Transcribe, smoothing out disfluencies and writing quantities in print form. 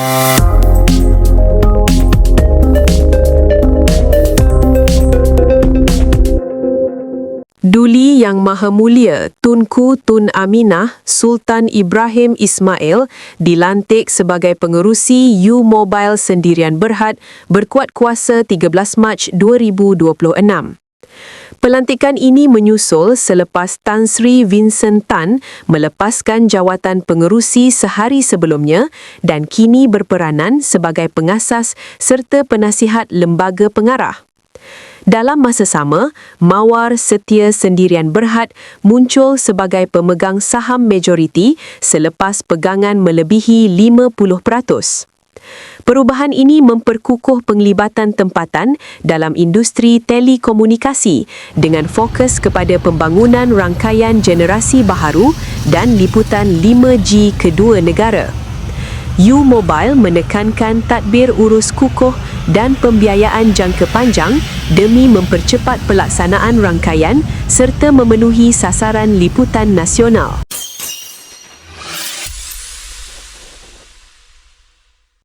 Duli Yang Maha Mulia Tunku Tun Aminah Sultan Ibrahim Ismail dilantik sebagai pengerusi U-Mobile Sendirian Berhad berkuat kuasa 13 Mac 2026. Pelantikan ini menyusul selepas Tan Sri Vincent Tan melepaskan jawatan pengerusi sehari sebelumnya dan kini berperanan sebagai pengasas serta penasihat lembaga pengarah. Dalam masa sama, Mawar Setia Sendirian Berhad muncul sebagai pemegang saham majoriti selepas pegangan melebihi 50%. Perubahan ini memperkukuh penglibatan tempatan dalam industri telekomunikasi dengan fokus kepada pembangunan rangkaian generasi baharu dan liputan 5G kedua negara. U-Mobile menekankan tadbir urus kukuh dan pembiayaan jangka panjang demi mempercepat pelaksanaan rangkaian serta memenuhi sasaran liputan nasional.